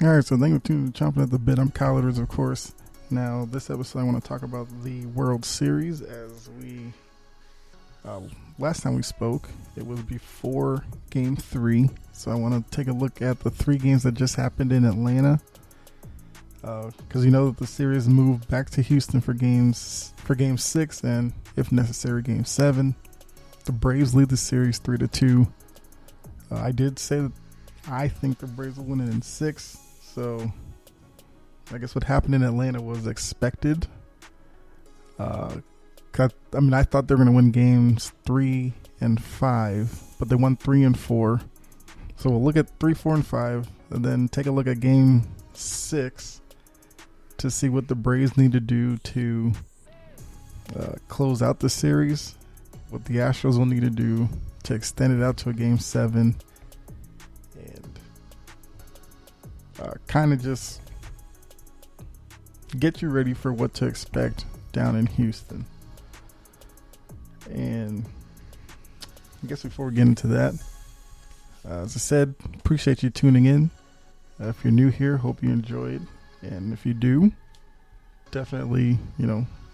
All right, so thank you for chomping at the bit. I'm Kyle Litters, of course. Now, this episode, I want to talk about the World Series. As we last time we spoke, it was before Game 3. So I want to take a look at the 3 games that just happened in Atlanta. Because you know that the series moved back to Houston for Game 6 and, if necessary, Game 7. The Braves lead the series 3-2. I did say that I think the Braves will win it in 6. So I guess what happened in Atlanta was expected. I thought they were going to win games 3 and 5, but they won 3 and 4. So we'll look at 3, 4, and 5, and then take a look at game 6 to see what the Braves need to do to close out the series, what the Astros will need to do to extend it out to a game 7, and kind of just get you ready for what to expect down in Houston. And I guess before we get into that, as I said, appreciate you tuning in. If you're new here, hope you enjoyed. And if you do, definitely,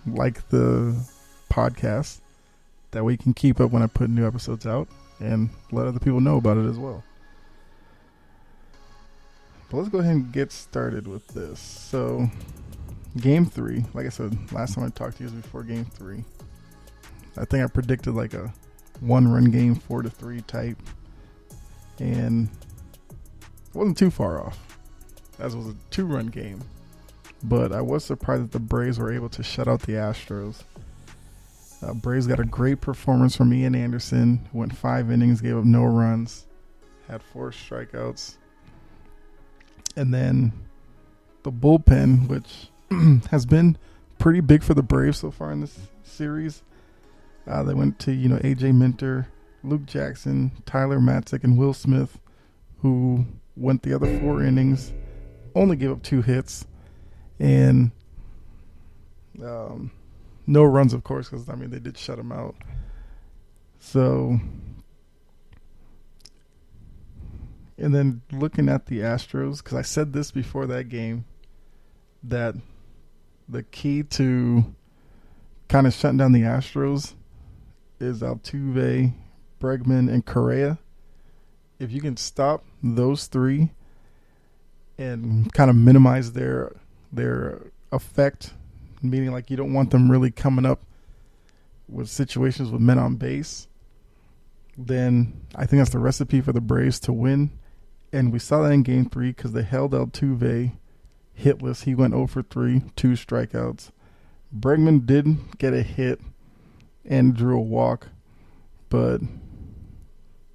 like the podcast. That way you can keep up when I put new episodes out and let other people know about it as well. But let's go ahead and get started with this. So, Game 3, like I said, last time I talked to you was before Game 3. I think I predicted like a 1-run game, 4-3 type. And it wasn't too far off, as it was a 2-run game. But I was surprised that the Braves were able to shut out the Astros. Braves got a great performance from Ian Anderson. Went 5 innings, gave up no runs, had 4 strikeouts. And then the bullpen, which has been pretty big for the Braves so far in this series. They went to, A.J. Minter, Luke Jackson, Tyler Matzik, and Will Smith, who went the other 4 innings, only gave up 2 hits, and no runs, of course, because, they did shut him out. So, and then looking at the Astros, because I said this before that game, that the key to kind of shutting down the Astros is Altuve, Bregman, and Correa. If you can stop those 3 and kind of minimize their effect, meaning like you don't want them really coming up with situations with men on base, then I think that's the recipe for the Braves to win. And we saw that in Game 3 because they held Altuve hitless. He went 0 for 3, 2 strikeouts. Bregman did get a hit and drew a walk, but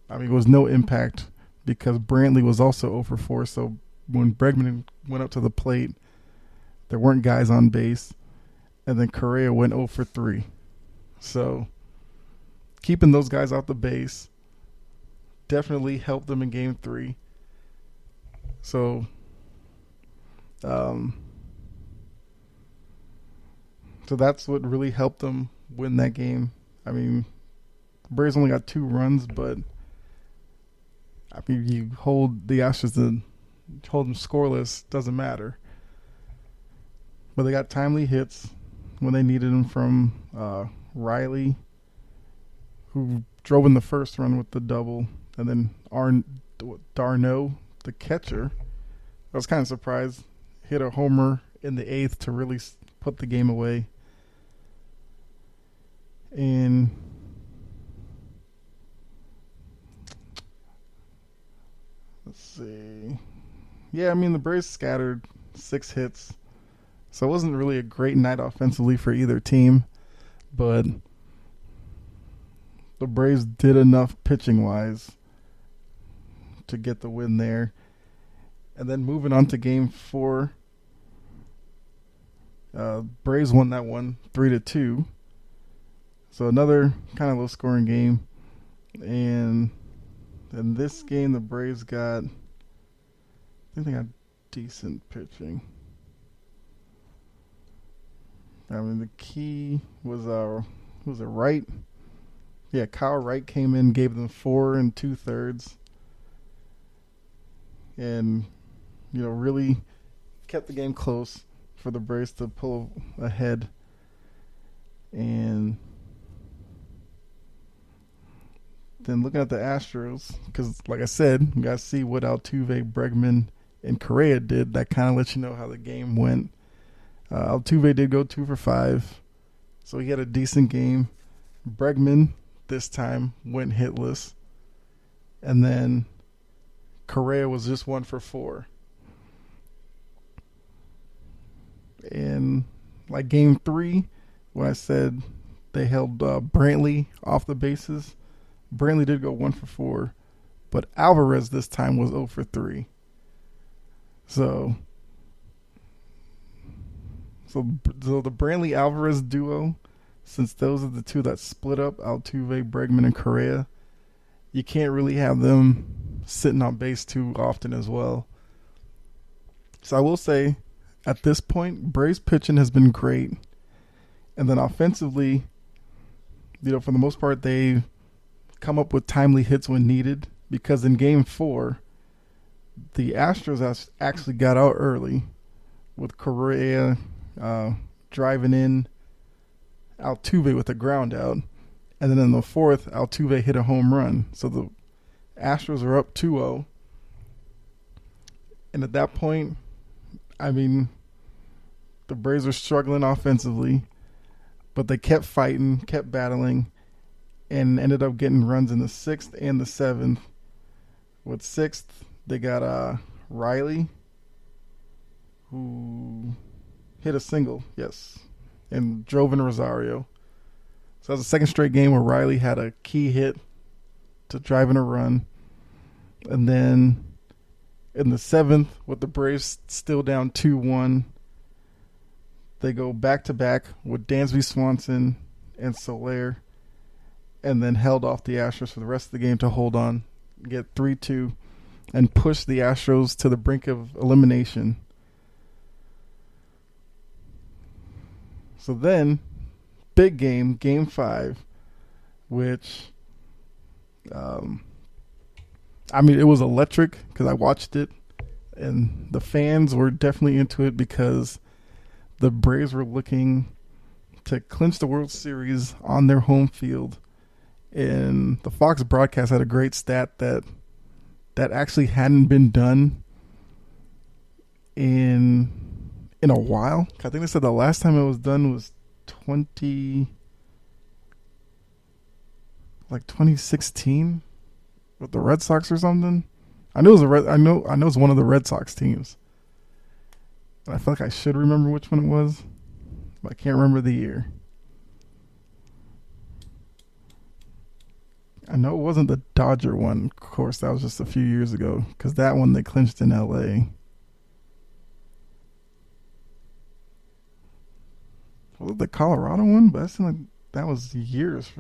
it was no impact because Brantley was also 0 for 4. So when Bregman went up to the plate, there weren't guys on base, and then Correa went 0 for 3. So keeping those guys off the base definitely helped them in Game 3. So, so that's what really helped them win that game. The Braves only got 2 runs, but you hold the Astros and hold them scoreless, doesn't matter. But they got timely hits when they needed them from Riley, who drove in the first run with the double, and then Darno, the catcher, I was kind of surprised, hit a homer in the 8th to really put the game away. And let's see. Yeah, the Braves scattered 6 hits. So it wasn't really a great night offensively for either team. But the Braves did enough pitching-wise to get the win there. And then moving on to Game 4, Braves won that one 3-2. So another kind of low-scoring game. And in this game, the Braves got, I think they got decent pitching. The key was Wright? Yeah, Kyle Wright came in, gave them 4 2/3. And really kept the game close for the Braves to pull ahead. And then looking at the Astros, because like I said, you got to see what Altuve, Bregman, and Correa did. That kind of lets you know how the game went. Altuve did go 2 for 5, so he had a decent game. Bregman this time went hitless, and then Correa was just 1 for 4. And like game 3, when I said they held Brantley off the bases, Brantley did go 1 for 4, but Alvarez this time was 0 for 3. So the Brantley Alvarez duo, since those are the two that split up Altuve, Bregman, and Correa, you can't really have them sitting on base too often as well. So I will say, at this point, Braves pitching has been great. And then offensively, for the most part, they come up with timely hits when needed. Because in Game 4, the Astros actually got out early with Correa driving in Altuve with a ground out. And then in the 4th, Altuve hit a home run. So the Astros are up 2-0. And at that point, the Braves were struggling offensively, but they kept fighting, kept battling, and ended up getting runs in the 6th and the 7th. With 6th, they got Riley, who hit a single, yes, and drove in Rosario. So that was the second straight game where Riley had a key hit to drive in a run. And then in the 7th, with the Braves still down 2-1, they go back-to-back with Dansby Swanson and Soler, and then held off the Astros for the rest of the game to hold on, get 3-2, and push the Astros to the brink of elimination. So then, big game, Game 5, which, it was electric because I watched it, and the fans were definitely into it because the Braves were looking to clinch the World Series on their home field. And the Fox broadcast had a great stat that actually hadn't been done in a while. I think they said the last time it was done was 2016 with the Red Sox or something. I know it's one of the Red Sox teams. I feel like I should remember which one it was, but I can't remember the year. I know it wasn't the Dodger one. Of course, that was just a few years ago, because that one they clinched in L.A. Was it the Colorado one? But that was years.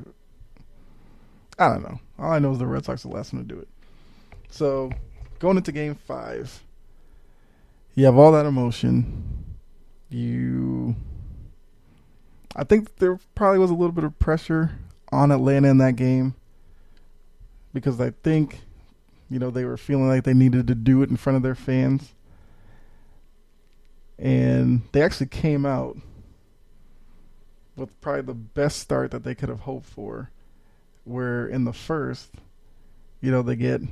I don't know. All I know is the Red Sox are the last one to do it. So, going into Game 5, you have all that emotion. I think there probably was a little bit of pressure on Atlanta in that game, because I think, they were feeling like they needed to do it in front of their fans. And they actually came out with probably the best start that they could have hoped for, where in the first, they get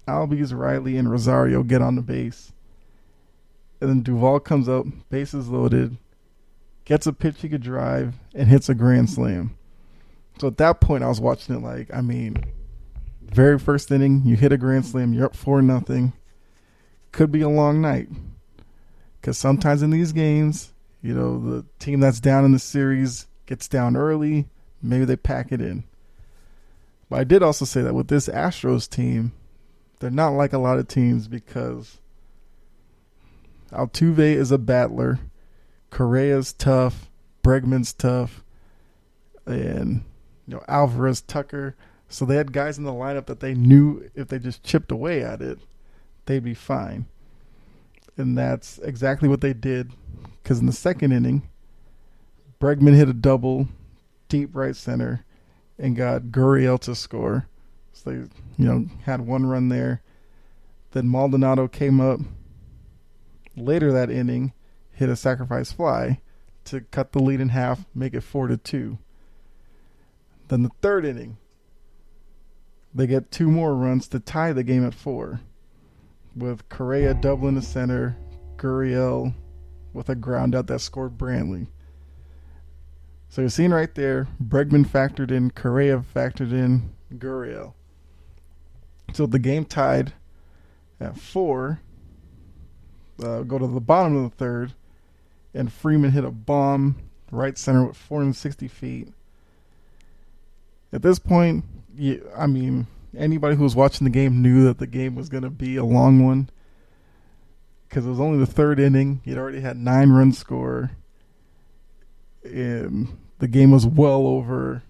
Albies, Riley, and Rosario get on the base. And then Duvall comes up, bases loaded, gets a pitch he could drive, and hits a grand slam. So at that point, I was watching it like, very first inning, you hit a grand slam, you're up 4-0. Could be a long night. Because sometimes in these games, the team that's down in the series gets down early, maybe they pack it in. But I did also say that with this Astros team, they're not like a lot of teams, because Altuve is a battler, Correa's tough, Bregman's tough, and Alvarez, Tucker. So they had guys in the lineup that they knew if they just chipped away at it, they'd be fine. And that's exactly what they did, because in the second inning, Bregman hit a double deep right center and got Gurriel to score. So they, had one run there. Then Maldonado came up, later that inning hit a sacrifice fly to cut the lead in half, make it 4-2. Then the third inning, they get 2 more runs to tie the game at 4, with Correa doubling the center, Gurriel with a ground out that scored Brantley. So you're seeing right there, Bregman factored in, Correa factored in, Gurriel. So the game tied at 4. Go to the bottom of the third, and Freeman hit a bomb right center with 460 feet. At this point, anybody who was watching the game knew that the game was going to be a long one, because it was only the third inning. You'd already had 9 runs score, and the game was well over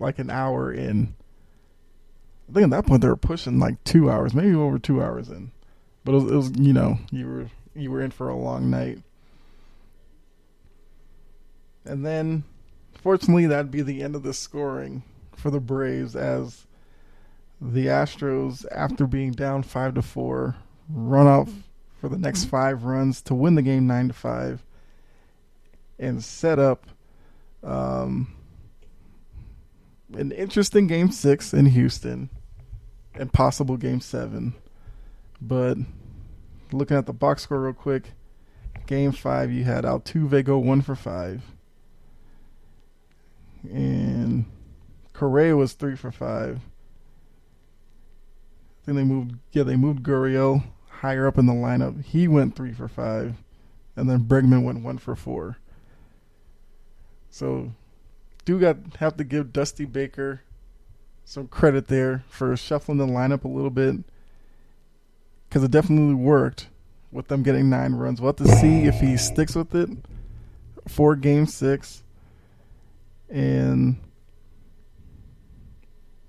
like an hour in. I think at that point they were pushing like 2 hours, maybe over 2 hours in. But it was you were in for a long night. And then, fortunately, that'd be the end of the scoring for the Braves, as the Astros, after being down 5-4, run out for the next 5 runs to win the game 9-5, and set up an interesting Game 6 in Houston and possible Game 7. But looking at the box score real quick, Game 5, you had Altuve go 1 for 5. And Correa was 3 for 5. Then they moved Gurriel higher up in the lineup. He went 3 for 5. And then Bregman went 1 for 4. So have to give Dusty Baker some credit there for shuffling the lineup a little bit, because it definitely worked with them getting 9 runs. We'll have to see if he sticks with it for Game 6. And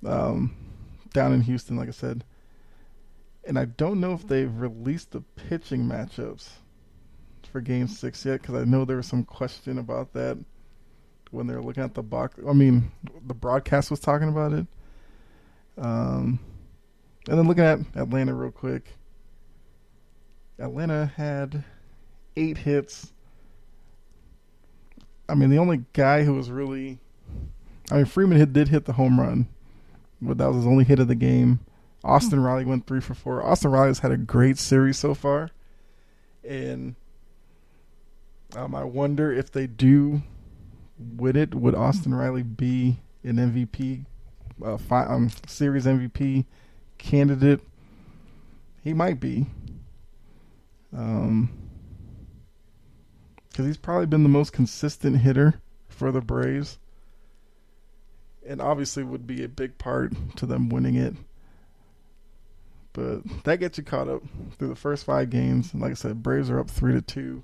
down in Houston, like I said. And I don't know if they've released the pitching matchups for Game 6 yet, because I know there was some question about that when they were looking at the box. The broadcast was talking about it. And then looking at Atlanta real quick. Atlanta had 8 hits. The only guy who was really... Freeman did hit the home run, but that was his only hit of the game. Austin Riley went 3 for 4. Austin Riley's had a great series so far. And I wonder if they do win it, would Austin Riley be an MVP, series MVP candidate? He might be. Because he's probably been the most consistent hitter for the Braves, and obviously would be a big part to them winning it. But that gets you caught up through the first 5 games. And like I said, Braves are up 3-2.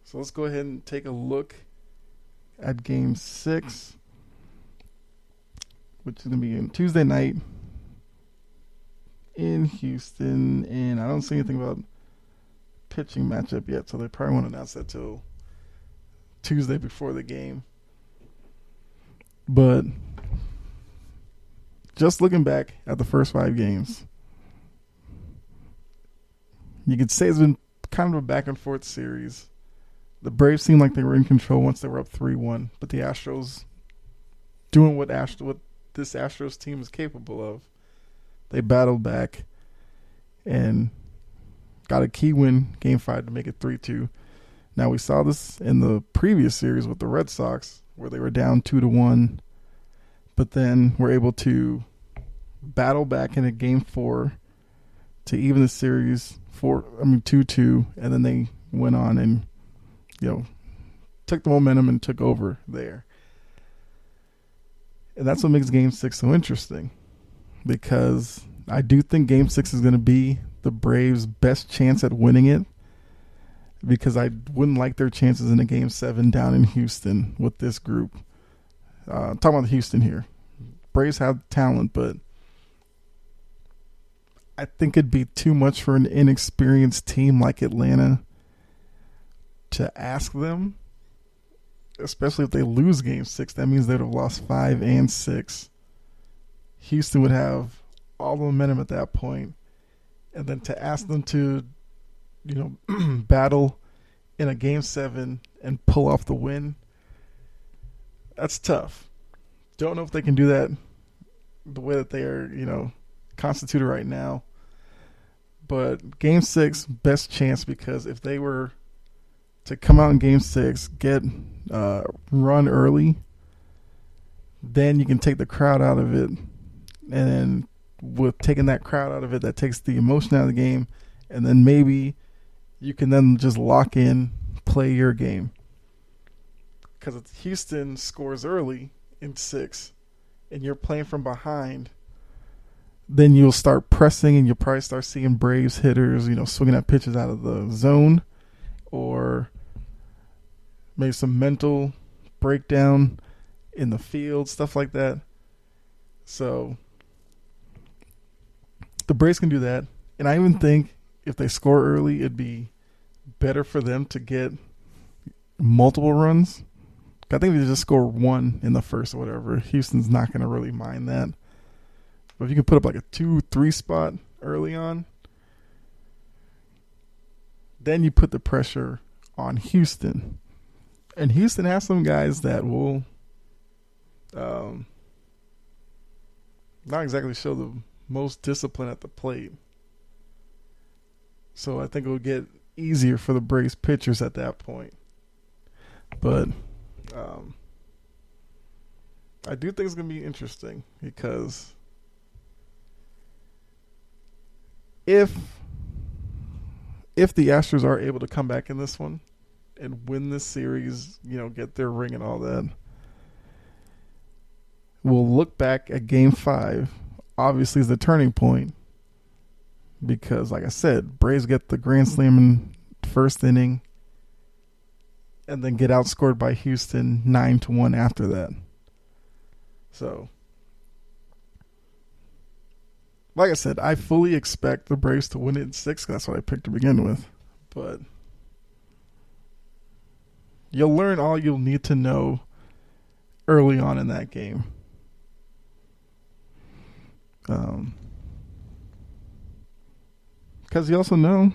So let's go ahead and take a look at Game 6, which is going to be on Tuesday night in Houston. And I don't see anything about pitching matchup yet, so they probably won't announce that till Tuesday before the game. But just looking back at the first 5 games, you could say it's been kind of a back and forth series. The Braves seemed like they were in control once they were up 3-1, but the Astros doing what this Astros team is capable of. They battled back and got a key win, Game 5, to make it 3-2. Now, we saw this in the previous series with the Red Sox, where they were down 2-1, but then were able to battle back in a Game 4 to even the series 2-2, and then they went on and took the momentum and took over there. And that's what makes Game 6 so interesting, because I do think Game 6 is going to be the Braves' best chance at winning it, because I wouldn't like their chances in a Game 7 down in Houston with this group. Talking about Houston here. Braves have talent, but I think it'd be too much for an inexperienced team like Atlanta to ask them, especially if they lose Game 6. That means they'd have lost 5 and 6. Houston would have all the momentum at that point. And then to ask them to, battle in a game 7 and pull off the win. That's tough. Don't know if they can do that the way that they are, constituted right now. But game 6, best chance, because if they were to come out in game 6, get run early, then you can take the crowd out of it. And then with taking that crowd out of it, that takes the emotion out of the game. And then maybe you can then just lock in, play your game. Because if Houston scores early in 6 and you're playing from behind, then you'll start pressing and you'll probably start seeing Braves hitters, swinging at pitches out of the zone, or maybe some mental breakdown in the field, stuff like that. So the Braves can do that. And I even think if they score early, it'd be better for them to get multiple runs. I think if they just score 1 in the first or whatever, Houston's not going to really mind that. But if you can put up like a 2-3 spot early on, then you put the pressure on Houston. And Houston has some guys that will not exactly show the most discipline at the plate. So I think it will get easier for the Braves pitchers at that point. But I do think it's going to be interesting, because if the Astros are able to come back in this one and win this series, get their ring and all that, we'll look back at game 5, obviously, as the turning point, because, like I said, Braves get the grand slam in first inning and then get outscored by Houston 9-1 after that. So, like I said, I fully expect the Braves to win it in 6. That's what I picked to begin with. But you'll learn all you'll need to know early on in that game. Because you also know,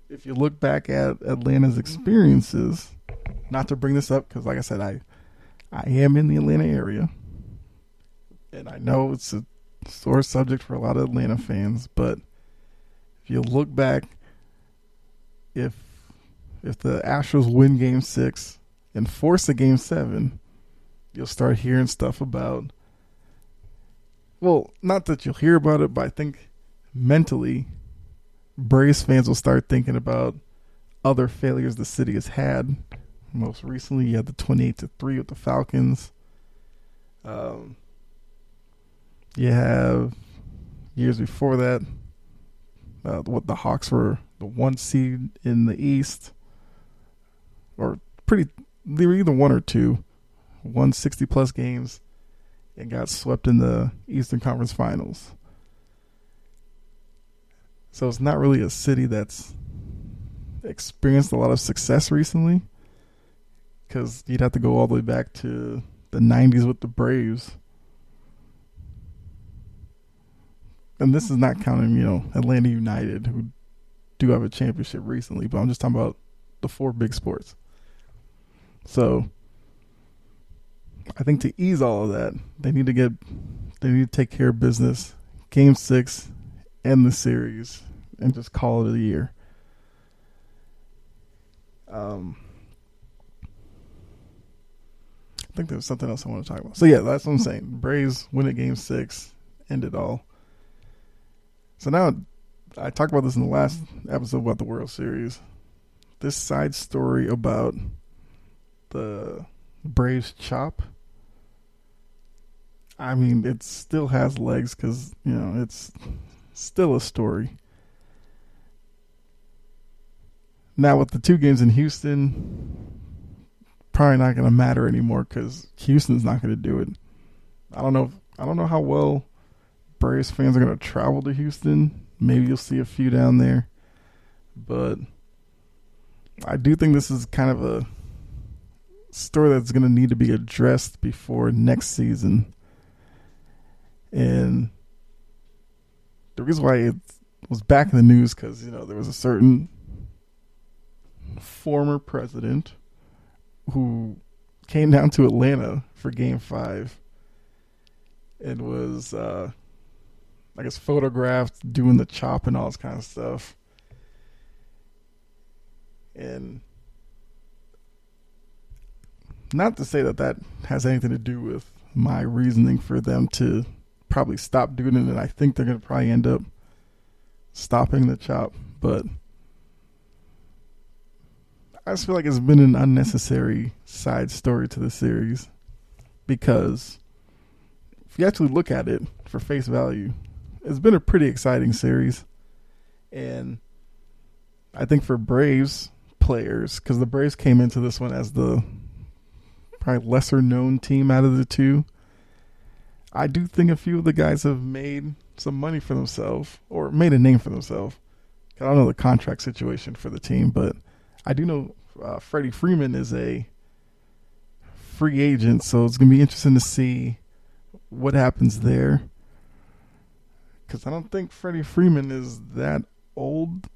if you look back at Atlanta's experiences, not to bring this up because, like I said, I am in the Atlanta area, and I know it's a sore subject for a lot of Atlanta fans, but if you look back, if the Astros win game 6 and force a game 7, you'll start hearing stuff about, well, not that you'll hear about it, but I think mentally Braves fans will start thinking about other failures the city has had. Most recently, you had the 28-3 with the Falcons. You have years before that, what the Hawks were the 1 seed in the East, or they were either 1 or 2, won 60+ games, and got swept in the Eastern Conference Finals. So it's not really a city that's experienced a lot of success recently, because you'd have to go all the way back to the 90s with the Braves. And this is not counting, Atlanta United, who do have a championship recently, but I'm just talking about the 4 big sports. So I think to ease all of that, they need to take care of business. Game 6, end the series, and just call it a year. I think there's something else I want to talk about. So yeah, that's what I'm saying. Braves win at game 6, end it all. So now, I talked about this in the last episode about the World Series. This side story about the Braves chop, I mean, it still has legs because, it's still a story. Now with the 2 games in Houston, probably not going to matter anymore because Houston's not going to do it. I don't know how well Braves fans are going to travel to Houston. Maybe you'll see a few down there. But I do think this is kind of a story that's going to need to be addressed before next season. And the reason why it was back in the news because, there was a certain former president who came down to Atlanta for Game 5 and was, I guess, photographed doing the chop and all this kind of stuff. And not to say that that has anything to do with my reasoning for them to probably stop doing it, and I think they're going to probably end up stopping the chop, but I just feel like it's been an unnecessary side story to the series, because if you actually look at it for face value, it's been a pretty exciting series. And I think for Braves players, because the Braves came into this one as the probably lesser known team out of the two, I do think a few of the guys have made some money for themselves, or made a name for themselves. I don't know the contract situation for the team, but I do know Freddie Freeman is a free agent, so it's going to be interesting to see what happens there. Because I don't think Freddie Freeman is that old,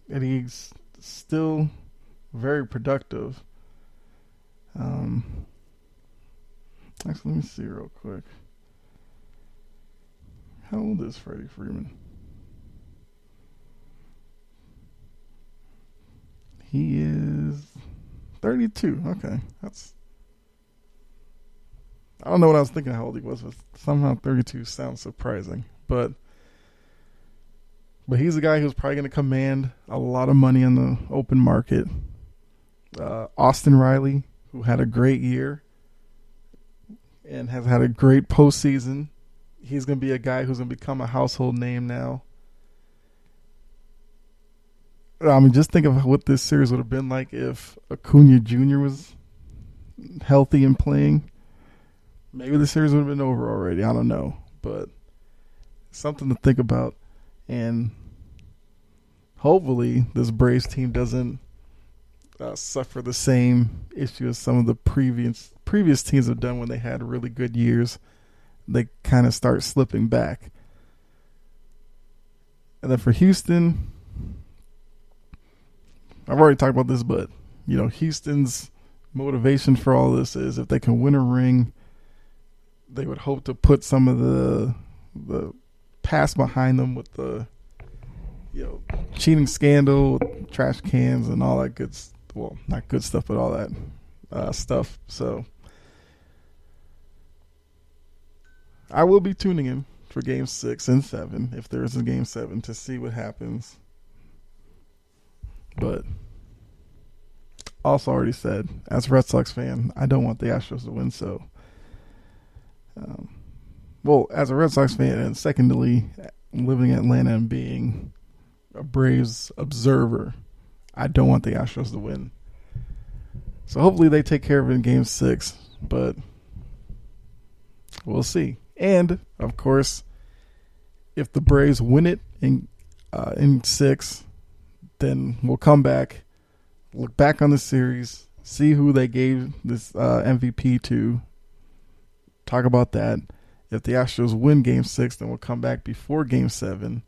and he's still very productive. Actually, let me see real quick. How old is Freddie Freeman? He is 32. Okay, I don't know what I was thinking how old he was, but somehow 32 sounds surprising. But he's a guy who's probably going to command a lot of money on the open market. Austin Riley, who had a great year and has had a great postseason, he's going to be a guy who's going to become a household name now. I mean, just think of what this series would have been like if Acuna Jr. was healthy and playing. Maybe the series would have been over already. I don't know. But something to think about. And hopefully this Braves team doesn't suffer the same issue as some of the previous teams have done when they had really good years. They kind of start slipping back. And then for Houston, I've already talked about this, but Houston's motivation for all this is if they can win a ring, they would hope to put some of the past behind them with the cheating scandal, trash cans, and all that good. Well, not good stuff, but all that stuff. So I will be tuning in for Game 6 and 7 if there is a Game 7 to see what happens. But also already said, as a Red Sox fan, I don't want the Astros to win. So, as a Red Sox fan, and secondly, living in Atlanta and being a Braves observer, I don't want the Astros to win. So hopefully they take care of it in Game 6, but we'll see. And, of course, if the Braves win it in 6, then we'll come back, look back on the series, see who they gave this MVP to, talk about that. If the Astros win Game 6, then we'll come back before Game 7,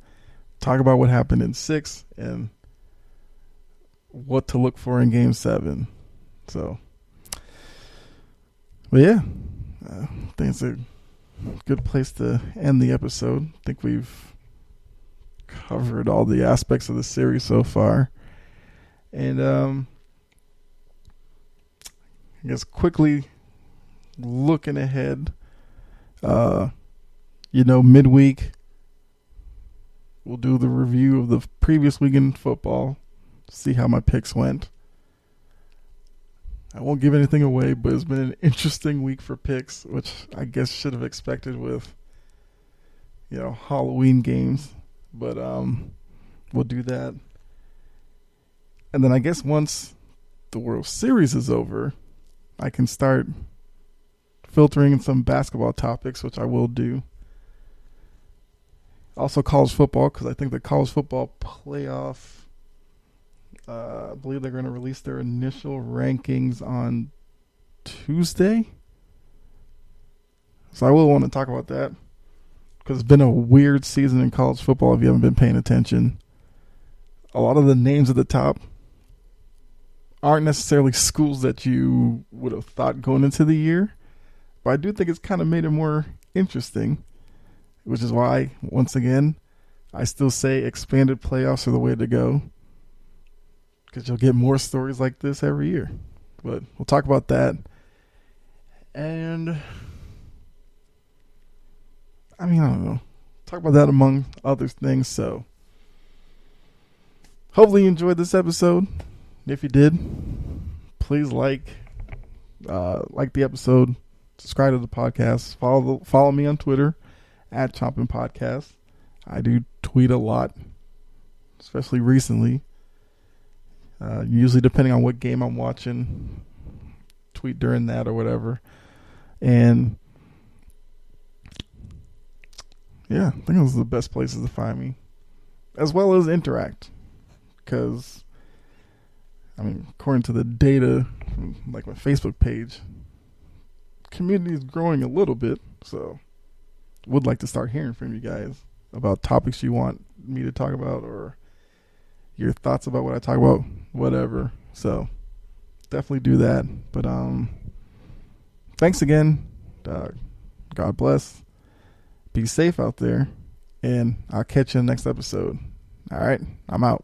talk about what happened in 6 and what to look for in Game 7. So, but yeah, I think it's a good place to end the episode. I think we've covered all the aspects of the series so far. And I guess quickly looking ahead, midweek, we'll do the review of the previous week in football, see how my picks went. I won't give anything away, but it's been an interesting week for picks, which I guess should have expected with, Halloween games. But we'll do that. And then I guess once the World Series is over, I can start filtering in some basketball topics, which I will do. Also college football, because I think the college football playoff, I believe they're going to release their initial rankings on Tuesday. So I will want to talk about that, because it's been a weird season in college football if you haven't been paying attention. A lot of the names at the top aren't necessarily schools that you would have thought going into the year. But I do think it's kind of made it more interesting, which is why, once again, I still say expanded playoffs are the way to go, because you'll get more stories like this every year. But we'll talk about that. And, I don't know. Talk about that among other things. So, hopefully you enjoyed this episode. If you did, please like the episode, subscribe to the podcast, follow me on Twitter at Chompin' Podcast. I do tweet a lot, especially recently. Usually depending on what game I'm watching, tweet during that or whatever. And yeah, I think those are the best places to find me, as well as interact. Because, according to the data, like my Facebook page, community is growing a little bit. So, would like to start hearing from you guys about topics you want me to talk about, or your thoughts about what I talk about, whatever. So, definitely do that. But thanks again. God bless. Be safe out there, and I'll catch you in the next episode. All right, I'm out.